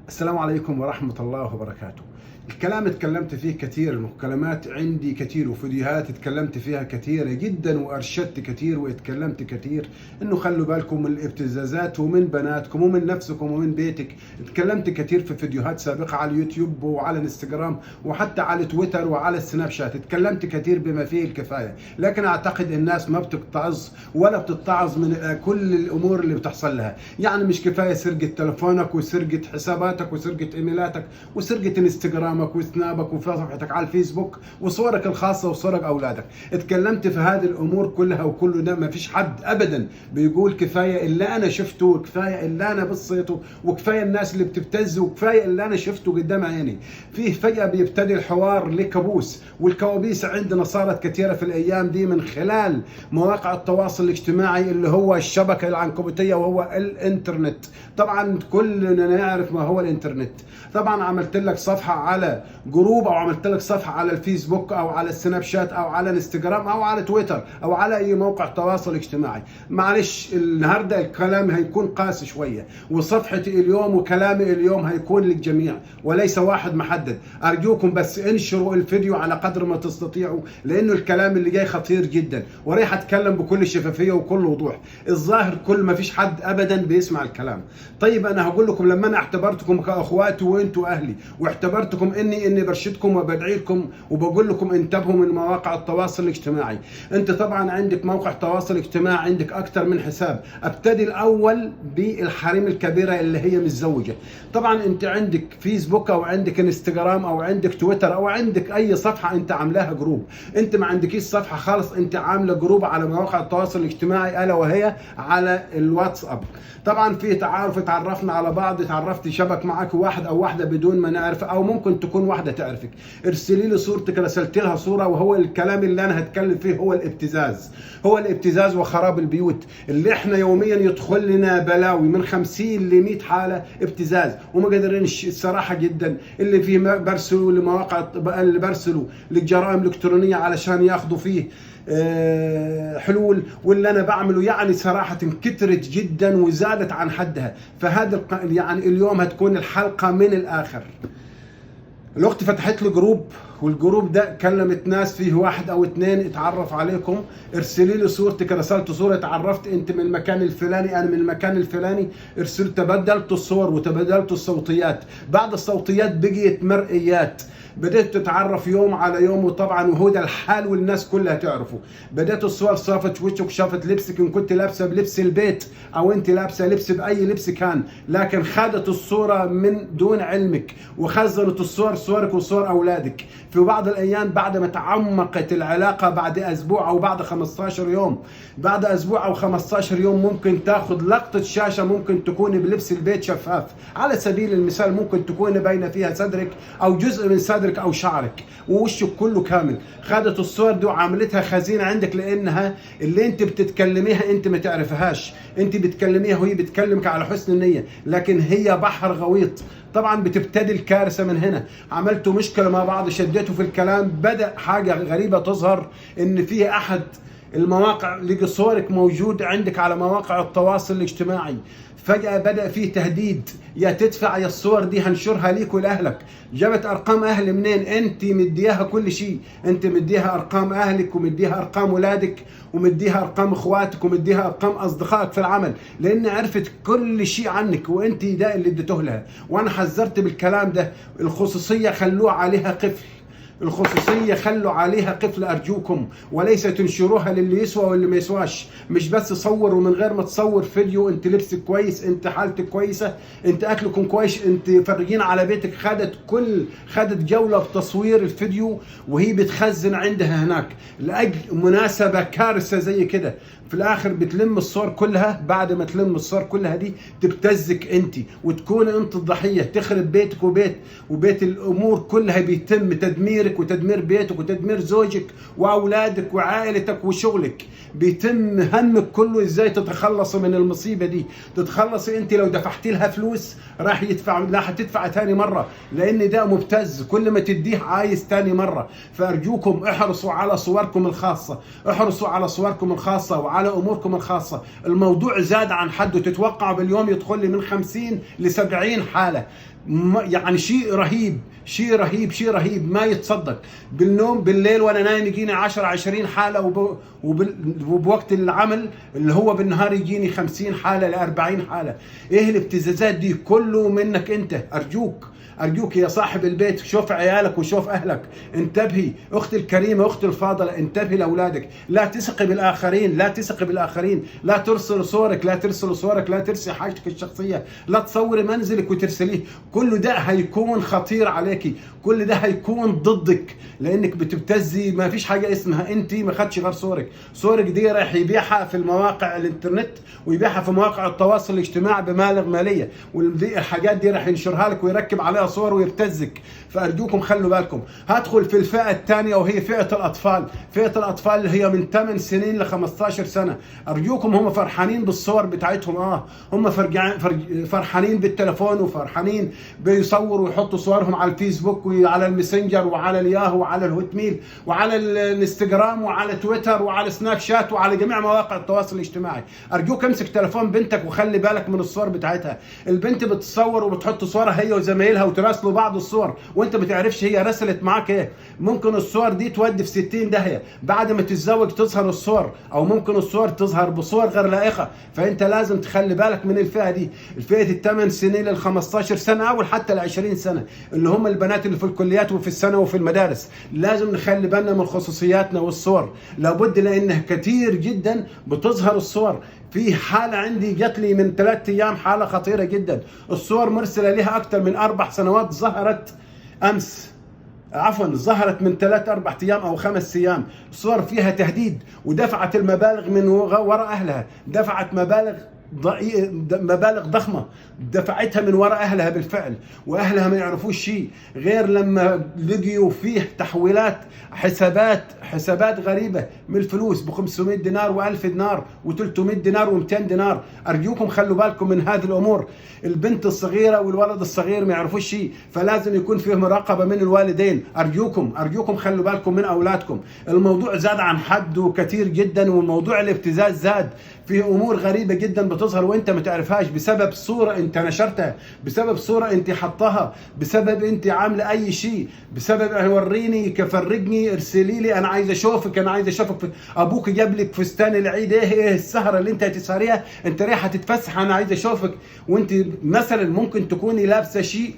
السلام عليكم ورحمة الله وبركاته. الكلام اتكلمت فيه كثير، المكالمات عندي كثير وفيديوهات اتكلمت فيها كثيرة جدا وارشدت كثير واتكلمت كثير انه خلوا بالكم من الابتزازات ومن بناتكم ومن نفسكم ومن بيتك. اتكلمت كثير في فيديوهات سابقة على اليوتيوب وعلى الانستغرام وحتى على تويتر وعلى السناب شات، اتكلمت كثير بما فيه الكفاية، لكن اعتقد الناس ما بتتعظ ولا بتتعظ من كل الامور اللي بتحصل لها. يعني مش كفاية سرقة تلفونك وسرقة حساباتك وسرقة ايميلاتك وسرقة انستغرام وسنابك وصفحتك على الفيسبوك وصورك الخاصة وصور أولادك. اتكلمت في هذه الأمور كلها، وكله ده ما فيش حد أبدا بيقول كفاية اللي أنا شفته وكفاية اللي أنا بصيته وكفاية الناس اللي بتبتز وكفاية اللي أنا شفته قدام عيني. فيه فجأة بيبتدي الحوار لكابوس، والكوابيس عندنا صارت كثيرة في الأيام دي من خلال مواقع التواصل الاجتماعي اللي هو الشبكة العنكبوتية وهو الإنترنت. طبعا كلنا نعرف ما هو الإنترنت. طبعا عملت لك صفحة على جروب، او عملت لك صفحه على الفيسبوك او على السناب شات او على الانستغرام او على تويتر او على اي موقع تواصل اجتماعي. معلش النهارده الكلام هيكون قاسي شويه، وصفحتي اليوم وكلامي اليوم هيكون للجميع وليس واحد محدد. ارجوكم بس انشروا الفيديو على قدر ما تستطيعوا، لانه الكلام اللي جاي خطير جدا، ورايح اتكلم بكل شفافيه وكل وضوح. الظاهر كل ما فيش حد ابدا بيسمع الكلام. طيب انا هقول لكم، لما انا اعتبرتكم كاخواتي وانتوا اهلي، واعتبرتكم اني برشدكم وبدعي لكم وبقول لكم انتبهوا من مواقع التواصل الاجتماعي. انت طبعا عندك موقع تواصل اجتماعي، عندك اكثر من حساب. ابتدي الاول بالحريم الكبيره اللي هي متزوجه. طبعا انت عندك فيسبوك او عندك انستغرام او عندك تويتر او عندك اي صفحه انت عاملاها جروب. انت ما عندكيش صفحه خالص، انت عامله جروب على مواقع التواصل الاجتماعي، الا وهي على الواتساب. طبعا في تعارف، تعرفنا على بعض، تعرفت شبك معك واحد او واحده بدون ما نعرف، او ممكن تكون واحده تعرفك. ارسلي لي صورتك، رسلت لها صوره. وهو الكلام اللي انا هتكلم فيه هو الابتزاز، هو الابتزاز وخراب البيوت اللي احنا يوميا يدخل لنا بلاوي من 50 ل 100 حاله ابتزاز، وما قادرينش الصراحه جدا. اللي فيه برسلوا لمواقع، اللي برسلوا للجرائم الالكترونيه علشان ياخذوا فيه حلول، واللي انا بعمله يعني صراحه كترت جدا وزادت عن حدها. فهذا يعني اليوم هتكون الحلقه من الاخر. الاخت فتحت لي جروب، والجروب ده كلمت ناس فيه واحد او اثنين اتعرف عليكم. ارسلي لي صورتك، رسلت صوره، اتعرفت انت من المكان الفلاني، انا من المكان الفلاني. ارسلت، تبدلت الصور وتبدلت الصوتيات. بعد الصوتيات بقيت مرئيات. بدأت تتعرف يوم على يوم، وطبعا وهو ده الحال والناس كلها تعرفه. بدأت الصور شافت وجهك، شافت لبسك، ان كنت لابسه بلبس البيت او انت لابسه لبس باي لبس كان، لكن خدت الصوره من دون علمك وخزنت الصور، صورك وصور اولادك. في بعض الايام بعد ما تعمقت العلاقه، بعد اسبوع او بعد 15 يوم، بعد اسبوع او 15 يوم ممكن تاخذ لقطه شاشه، ممكن تكون بلبس البيت شفاف. على سبيل المثال ممكن تكون باينه فيها صدرك او جزء من صدرك او شعرك ووشك كله كامل. خدت الصور دي وعملتها خزينه عندك، لانها اللي انت بتتكلميها انت ما تعرفهاش. انت بتكلميها وهي بتكلمك على حسن النيه، لكن هي بحر غويط. طبعا بتبتدي الكارثه من هنا. عملتوا مشكله مع بعض، شديتوا في الكلام، بدا حاجه غريبه تظهر، ان في احد المواقع لقى صورك موجود عندك على مواقع التواصل الاجتماعي. فجأة بدأ فيه تهديد، يا تدفع يا الصور دي هنشرها ليك ولأهلك. جابت أرقام أهل منين؟ أنت مديها كل شيء، أنت مديها أرقام أهلك ومديها أرقام ولادك ومديها أرقام إخواتك ومديها أرقام أصدقائك في العمل، لأن عرفت كل شيء عنك وأنت ده اللي اديته لها. وأنا حذرت بالكلام ده. الخصوصية خلوها عليها قفل، الخصوصية خلوا عليها قفل أرجوكم، وليس تنشروها للي يسوى واللي ما يسواش. مش بس صور، ومن غير ما تصور فيديو انت لبسك كويس، انت حالتك كويسة، انت أكلكم كويس، انت فرجين على بيتك. خدت جولة بتصوير الفيديو وهي بتخزن عندها هناك لأجل مناسبة كارثة زي كده. في الآخر بتلم الصور كلها. بعد ما تلم الصور كلها دي تبتزك انت وتكون انت الضحية، تخرب بيتك وبيت الأمور كلها بيتم تدميرك وتدمير بيتك وتدمير زوجك وأولادك وعائلتك وشغلك. بيتم همك كله ازاي تتخلصي من المصيبة دي. تتخلصي انت لو دفعتي لها فلوس راح هتدفع ثاني مرة، لان ده مبتز، كل ما تديه عايز ثاني مرة. فأرجوكم احرصوا على صوركم الخاصة، احرصوا على صوركم الخاصة وعلى اموركم الخاصه. الموضوع زاد عن حده، تتوقع باليوم يدخل لي من 50 ل 70 حاله، يعني شيء رهيب شيء رهيب شيء رهيب ما يتصدق. بالنوم بالليل وانا نايم يجيني 10 20 حاله، وبوقت العمل اللي هو بالنهار يجيني 50 حاله ل 40 حاله. ايه الابتزازات دي؟ كله منك انت. أرجوك يا صاحب البيت، شوف عيالك وشوف أهلك، انتبهي. أختي الكريمة، أختي الفاضلة، انتبهي لأولادك. لا تثقي بالآخرين، لا تثقي بالآخرين، لا ترسل صورك، لا ترسل صورك، لا ترسل حاجتك الشخصية، لا تصوري منزلك وترسليه. كل ده هيكون خطير عليكي، كل ده هيكون ضدك، لأنك بتبتزي. ما فيش حاجة اسمها أنت ما خدش غير صورك دي رايح يبيعها في المواقع الإنترنت ويبيعها في مواقع التواصل الاجتماعي بمبالغ مالية، والحاجات دي راح ينشرها لك ويركب عليها صور ويبتزك. فأرجوكم خلوا بالكم. هدخل في الفئة الثانية وهي فئة الأطفال. فئة الأطفال اللي هي من 8 سنين ل 15 سنة. أرجوكم هم فرحانين بالصور بتاعتهم، هم فرحانين بالتلفون، وفرحانين بيصوروا ويحطوا صورهم على الفيسبوك وعلى الماسنجر وعلى الياهو وعلى الهوت ميل وعلى الانستغرام وعلى تويتر وعلى سناب شات وعلى جميع مواقع التواصل الاجتماعي. أرجوك امسك تلفون بنتك وخلي بالك من الصور بتاعتها. البنت بتصور وبتحط صورها هي وزمايلها وتراسلوا بعض الصور، وانت ما تعرفش هي رسلت معاك ايه. ممكن الصور دي تودي في 60 داهيه. بعد ما تتزوج تظهر الصور، او ممكن الصور تظهر بصور غير لائقه. فانت لازم تخلي بالك من الفئه دي، الفئه ال8 سنين لل 15 سنه او حتى ال 20 سنه، اللي هم البنات اللي في الكليات وفي الثانوي وفي المدارس. لازم نخلي بالنا من خصوصياتنا والصور، لابد، لانه كثير جدا بتظهر الصور. في حالة عندي جات لي من 3 أيام، حالة خطيرة جدا. الصور مرسلة لها أكثر من 4 سنوات، ظهرت من 3 4 أيام أو 5 أيام. صور فيها تهديد، ودفعت المبالغ من وراء أهلها، دفعت مبالغ ضخمة دفعتها من وراء أهلها بالفعل، وأهلها ما يعرفوش شيء غير لما لقيوا فيه تحويلات حسابات غريبة من الفلوس ب 500 دينار و1000 دينار و300 دينار و200 دينار. أرجوكم خلوا بالكم من هذه الأمور. البنت الصغيرة والولد الصغير ما يعرفوش شيء، فلازم يكون فيه مراقبة من الوالدين. أرجوكم خلوا بالكم من أولادكم. الموضوع زاد عن حده كثير جدا، والموضوع الابتزاز زاد. فيه أمور غريبة جدا بتظهر وانت ما تعرفهاش، بسبب صورة انت نشرتها، بسبب صورة انت حطها، بسبب انت عاملة اي شيء، بسبب وريني، كفرجني، ارسلي لي، انا عايز اشوفك، ابوك جاب لك فستان العيد، ايه السهرة اللي انت هتسهريها، انت رايحة تتفسح، انا عايز اشوفك. وانت مثلا ممكن تكوني لابسة شيء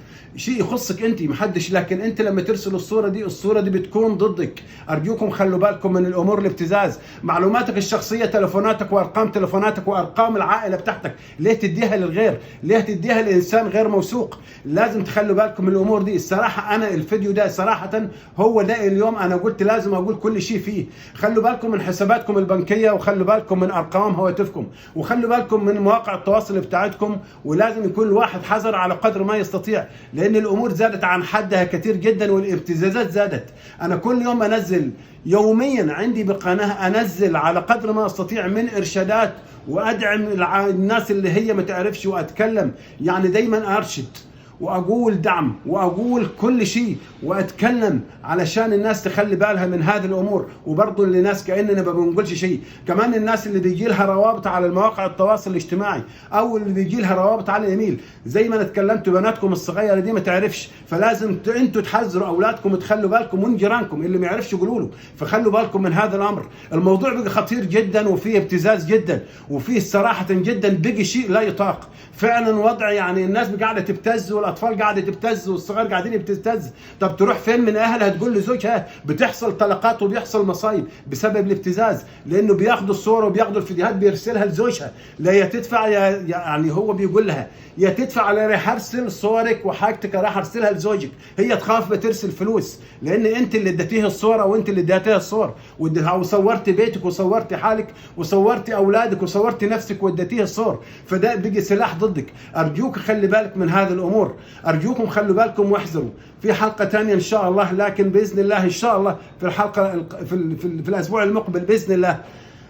يخصك انت محدش، لكن انت لما ترسل الصورة دي بتكون ضدك. ارجوكم خلوا بالكم من الامور الابتزاز. معلوماتك الشخصية، تلفوناتك وارقام تلفوناتك وارقام العائلة بتاعتك، ليه تديها للغير؟ ليه تديها لانسان غير موثوق؟ لازم تخلوا بالكم من الامور دي. الصراحة انا الفيديو ده صراحة هو ده اليوم انا قلت لازم اقول كل شيء فيه. خلوا بالكم من حساباتكم البنكية، وخلوا بالكم من ارقام هواتفكم، وخلوا بالكم من مواقع التواصل بتاعتكم، ولازم يكون الواحد حذر على قدر ما يستطيع، لان الامور زادت عن حدها كثير جدا، والابتزازات زادت. انا كل يوم انزل يوميا عندي بالقناه، انزل على قدر ما استطيع من ارشادات، وادعم الناس اللي هي ما تعرفش، واتكلم يعني دايما ارشد واقول دعم واقول كل شيء واتكلم علشان الناس تخلي بالها من هذه الامور. وبرضه للناس كاننا ما بنقولش شيء. كمان الناس اللي بيجي لها روابط على المواقع التواصل الاجتماعي، او اللي بيجي لها روابط على الايميل، زي ما انا اتكلمت، بناتكم الصغيره دي ما تعرفش، فلازم انتوا تحذروا اولادكم وتخلوا بالكم من جيرانكم اللي ما يعرفش يقولوا له. فخلوا بالكم من هذا الامر. الموضوع بقى خطير جدا، وفيه ابتزاز جدا، وفيه صراحه جدا بقي شيء لا يطاق. فعلا وضع يعني الناس قاعده تبتز، والاطفال قاعده تبتز، والصغار قاعدين يبتز. طب تروح فين من اهلها تقول لزوجها؟ بتحصل طلقات وبيحصل مصايب بسبب الابتزاز، لانه بياخذوا الصور وبياخذوا الفيديوهات بيرسلها لزوجها. لا يا تدفع يعني هو بيقول لها يا تدفع، انا راح ارسل صورك وحاجتك راح ارسلها لزوجك. هي تخاف بترسل فلوس، لان انت اللي اديتيها الصوره، وانت اللي اديتيها الصور، وصورتي بيتك وصورتي حالك وصورتي اولادك وصورتي نفسك واديتيها الصور. فده بيجي سلاح ضدك. ارجوك خلي بالك من هذه الامور. ارجوكم خلوا بالكم واحذروا. في حلقه ثانيه ان شاء الله، لكن باذن الله ان شاء الله في الحلقه في الاسبوع المقبل باذن الله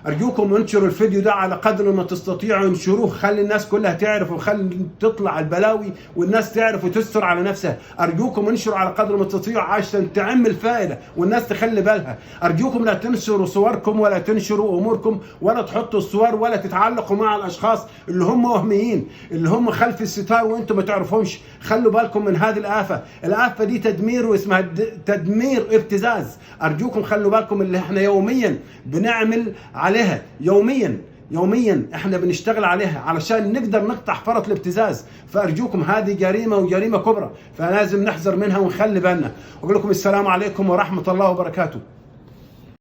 ارجوكم انشروا الفيديو ده على قدر ما تستطيعوا، انشروه، خلي الناس كلها تعرف، وخلي تطلع البلاوي والناس تعرف وتستر على نفسها. ارجوكم انشروا على قدر ما تستطيعوا عشان تعم الفائده والناس تخلي بالها. ارجوكم لا تنشروا صوركم ولا تنشروا اموركم ولا تحطوا الصور ولا تتعلقوا مع الاشخاص اللي هم وهميين، اللي هم خلف الستار وانتم ما تعرفهمش. خلوا بالكم من هذه الآفة. الآفة دي تدمير، واسمها تدمير ابتزاز. ارجوكم خلوا بالكم اللي احنا يوميا بنعمل عليها، يوميا احنا بنشتغل عليها علشان نقدر نقطع فرط الابتزاز. فارجوكم هذه جريمه وجريمه كبرى، فلازم نحذر منها ونخلي بالنا. واقول لكم السلام عليكم ورحمه الله وبركاته.